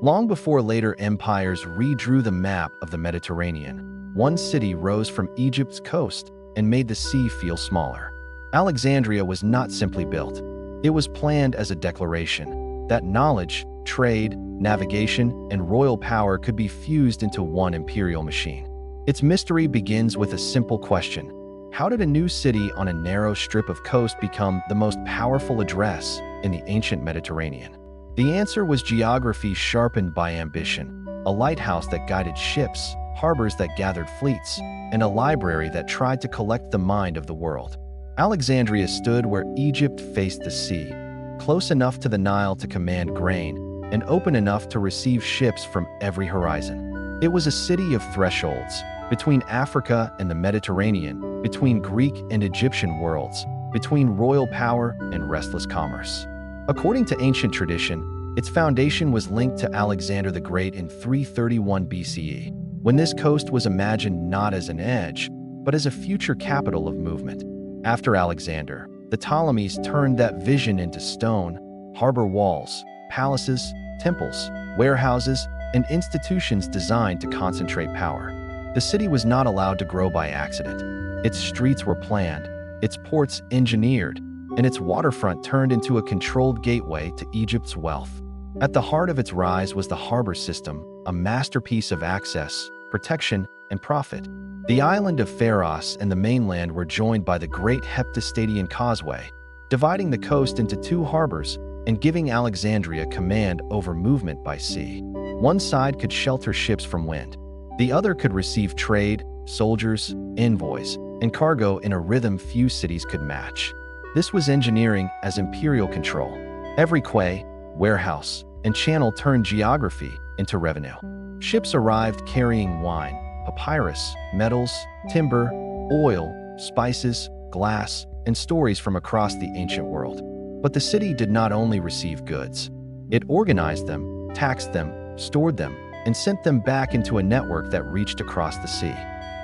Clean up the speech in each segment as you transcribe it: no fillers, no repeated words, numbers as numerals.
Long before later empires redrew the map of the Mediterranean, one city rose from Egypt's coast and made the sea feel smaller. Alexandria was not simply built. It was planned as a declaration that knowledge, trade, navigation, and royal power could be fused into one imperial machine. Its mystery begins with a simple question. How did a new city on a narrow strip of coast become the most powerful address in the ancient Mediterranean? The answer was geography sharpened by ambition, a lighthouse that guided ships, harbors that gathered fleets, and a library that tried to collect the mind of the world. Alexandria stood where Egypt faced the sea, close enough to the Nile to command grain, and open enough to receive ships from every horizon. It was a city of thresholds, between Africa and the Mediterranean, between Greek and Egyptian worlds, between royal power and restless commerce. According to ancient tradition, its foundation was linked to Alexander the Great in 331 BCE, when this coast was imagined not as an edge, but as a future capital of movement. After Alexander, the Ptolemies turned that vision into stone, harbor walls, palaces, temples, warehouses, and institutions designed to concentrate power. The city was not allowed to grow by accident. Its streets were planned, its ports engineered, and its waterfront turned into a controlled gateway to Egypt's wealth. At the heart of its rise was the harbor system, a masterpiece of access, protection, and profit. The island of Pharos and the mainland were joined by the Great Heptastadian Causeway, dividing the coast into two harbors and giving Alexandria command over movement by sea. One side could shelter ships from wind. The other could receive trade, soldiers, envoys, and cargo in a rhythm few cities could match. This was engineering as imperial control. Every quay, warehouse, and channel turned geography into revenue. Ships arrived carrying wine, papyrus, metals, timber, oil, spices, glass, and stories from across the ancient world. But the city did not only receive goods. It organized them, taxed them, stored them, and sent them back into a network that reached across the sea.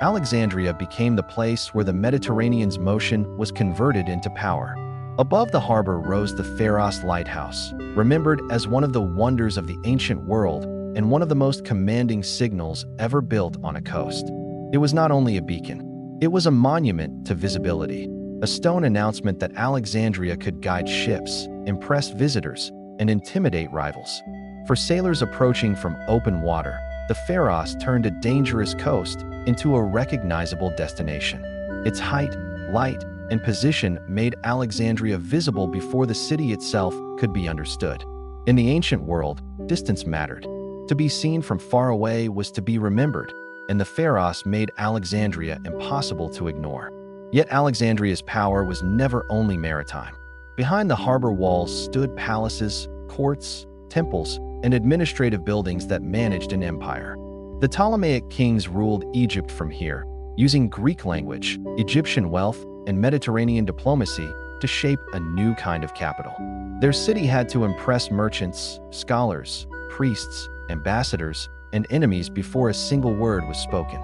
Alexandria became the place where the Mediterranean's motion was converted into power. Above the harbor rose the Pharos Lighthouse, remembered as one of the wonders of the ancient world and one of the most commanding signals ever built on a coast. It was not only a beacon, it was a monument to visibility, a stone announcement that Alexandria could guide ships, impress visitors, and intimidate rivals. For sailors approaching from open water, the Pharos turned a dangerous coast into a recognizable destination. Its height, light, and position made Alexandria visible before the city itself could be understood. In the ancient world, distance mattered. To be seen from far away was to be remembered, and the Pharos made Alexandria impossible to ignore. Yet Alexandria's power was never only maritime. Behind the harbor walls stood palaces, courts, temples, and administrative buildings that managed an empire. The Ptolemaic kings ruled Egypt from here, using Greek language, Egyptian wealth, and Mediterranean diplomacy to shape a new kind of capital. Their city had to impress merchants, scholars, priests, ambassadors, and enemies before a single word was spoken.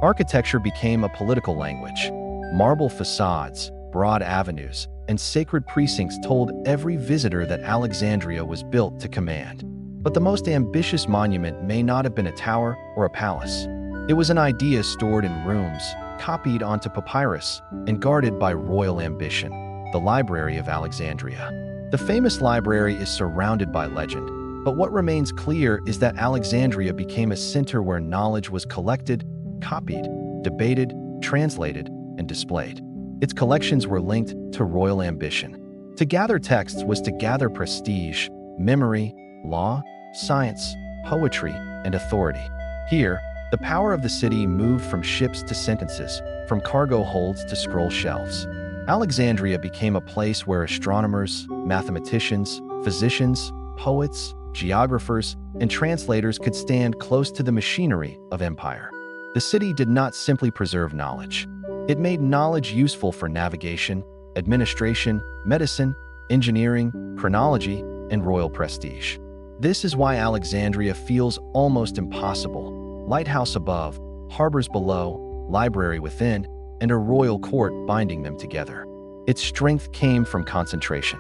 Architecture became a political language. Marble facades, broad avenues, and sacred precincts told every visitor that Alexandria was built to command. But the most ambitious monument may not have been a tower or a palace. It was an idea stored in rooms, copied onto papyrus, and guarded by royal ambition, the Library of Alexandria. The famous library is surrounded by legend, but what remains clear is that Alexandria became a center where knowledge was collected, copied, debated, translated, and displayed. Its collections were linked to royal ambition. To gather texts was to gather prestige, memory, law, science, poetry, and authority. Here, the power of the city moved from ships to sentences, from cargo holds to scroll shelves. Alexandria became a place where astronomers, mathematicians, physicians, poets, geographers, and translators could stand close to the machinery of empire. The city did not simply preserve knowledge. It made knowledge useful for navigation, administration, medicine, engineering, chronology, and royal prestige. This is why Alexandria feels almost impossible. Lighthouse above, harbors below, library within, and a royal court binding them together. Its strength came from concentration.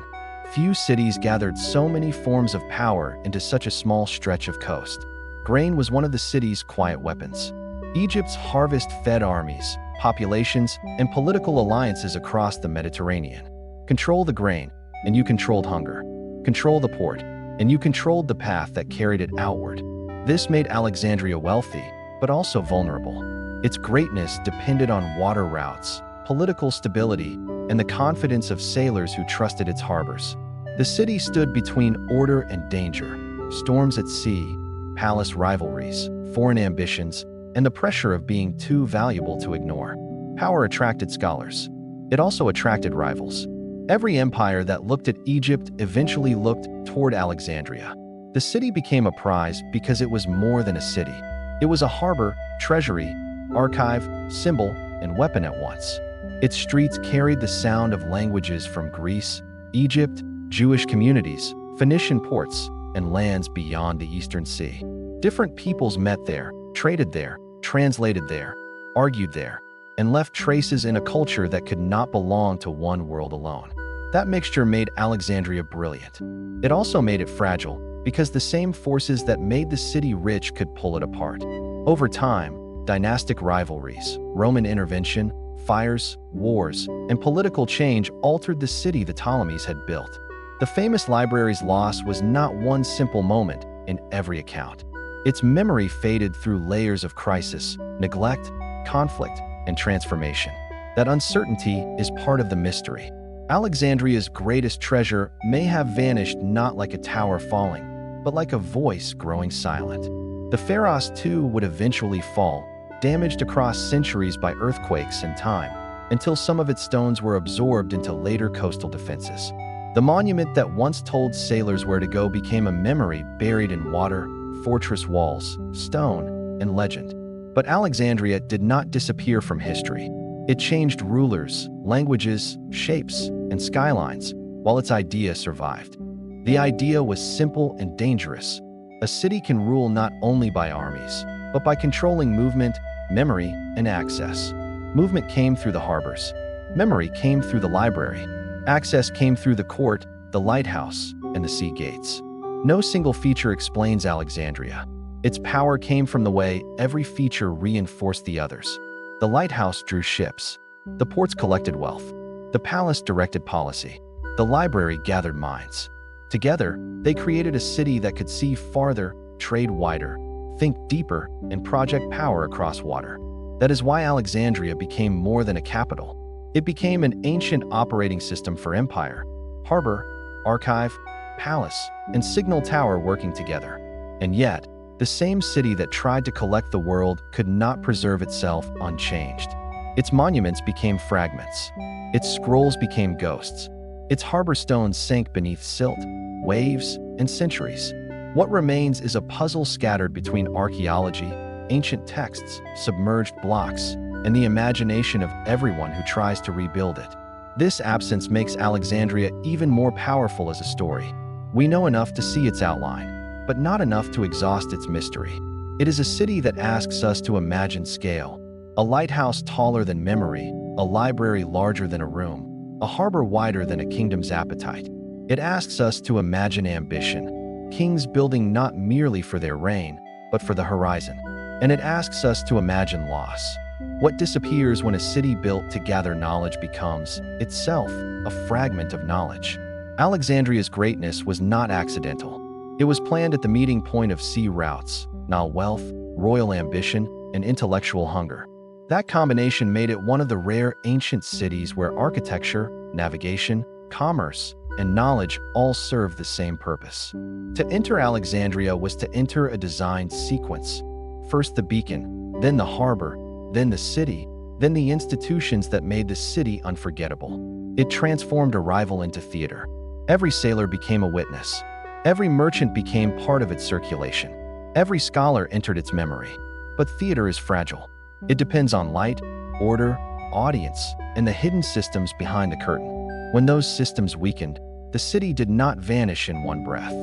Few cities gathered so many forms of power into such a small stretch of coast. Grain was one of the city's quiet weapons. Egypt's harvest fed armies, populations, and political alliances across the Mediterranean. Control the grain, and you controlled hunger. Control the port, and you controlled the path that carried it outward. This made Alexandria wealthy, but also vulnerable. Its greatness depended on water routes, political stability, and the confidence of sailors who trusted its harbors. The city stood between order and danger, storms at sea, palace rivalries, foreign ambitions, and the pressure of being too valuable to ignore. Power attracted scholars. It also attracted rivals. Every empire that looked at Egypt eventually looked toward Alexandria. The city became a prize because it was more than a city. It was a harbor, treasury, archive, symbol, and weapon at once. Its streets carried the sound of languages from Greece, Egypt, Jewish communities, Phoenician ports, and lands beyond the Eastern Sea. Different peoples met there, traded there, translated there, argued there, and left traces in a culture that could not belong to one world alone. That mixture made Alexandria brilliant. It also made it fragile, because the same forces that made the city rich could pull it apart. Over time, dynastic rivalries, Roman intervention, fires, wars, and political change altered the city the Ptolemies had built. The famous library's loss was not one simple moment in every account. Its memory faded through layers of crisis, neglect, conflict, and transformation. That uncertainty is part of the mystery. Alexandria's greatest treasure may have vanished not like a tower falling, but like a voice growing silent. The Pharos too would eventually fall, damaged across centuries by earthquakes and time, until some of its stones were absorbed into later coastal defenses. The monument that once told sailors where to go became a memory buried in water, fortress walls, stone, and legend. But Alexandria did not disappear from history. It changed rulers, languages, shapes, and skylines, while its idea survived. The idea was simple and dangerous. A city can rule not only by armies, but by controlling movement, memory, and access. Movement came through the harbors. Memory came through the library. Access came through the court, the lighthouse, and the sea gates. No single feature explains Alexandria. Its power came from the way every feature reinforced the others. The lighthouse drew ships. The ports collected wealth. The palace directed policy. The library gathered minds. Together, they created a city that could see farther, trade wider, think deeper, and project power across water. That is why Alexandria became more than a capital. It became an ancient operating system for empire, harbor, archive, palace, and signal tower working together. And yet, the same city that tried to collect the world could not preserve itself unchanged. Its monuments became fragments. Its scrolls became ghosts. Its harbor stones sank beneath silt, waves, and centuries. What remains is a puzzle scattered between archaeology, ancient texts, submerged blocks, and the imagination of everyone who tries to rebuild it. This absence makes Alexandria even more powerful as a story. We know enough to see its outline, but not enough to exhaust its mystery. It is a city that asks us to imagine scale. A lighthouse taller than memory, a library larger than a room, a harbor wider than a kingdom's appetite. It asks us to imagine ambition, kings building not merely for their reign, but for the horizon. And it asks us to imagine loss. What disappears when a city built to gather knowledge becomes, itself, a fragment of knowledge. Alexandria's greatness was not accidental. It was planned at the meeting point of sea routes, Nile wealth, royal ambition, and intellectual hunger. That combination made it one of the rare ancient cities where architecture, navigation, commerce, and knowledge all served the same purpose. To enter Alexandria was to enter a designed sequence. First the beacon, then the harbor, then the city, then the institutions that made the city unforgettable. It transformed arrival into theater. Every sailor became a witness. Every merchant became part of its circulation. Every scholar entered its memory. But theater is fragile. It depends on light, order, audience, and the hidden systems behind the curtain. When those systems weakened, the city did not vanish in one breath.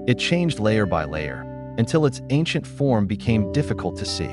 It changed layer by layer, until its ancient form became difficult to see.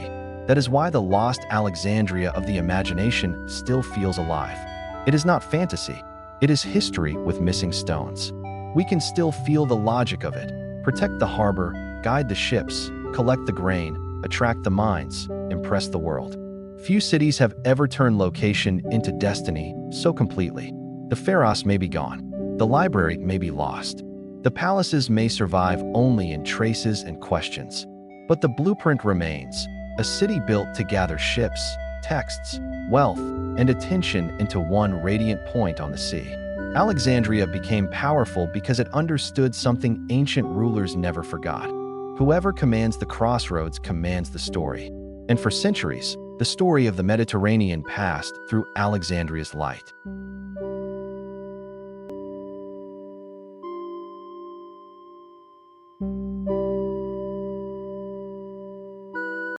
That is why the lost Alexandria of the imagination still feels alive. It is not fantasy. It is history with missing stones. we can still feel the logic of it. Protect the harbor, guide the ships, collect the grain, attract the minds, impress the world. Few cities have ever turned location into destiny so completely. The Pharos may be gone. The library may be lost. The palaces may survive only in traces and questions. But the blueprint remains, a city built to gather ships, texts, wealth, and attention into one radiant point on the sea. Alexandria became powerful because it understood something ancient rulers never forgot. Whoever commands the crossroads commands the story. And for centuries, the story of the Mediterranean passed through Alexandria's light.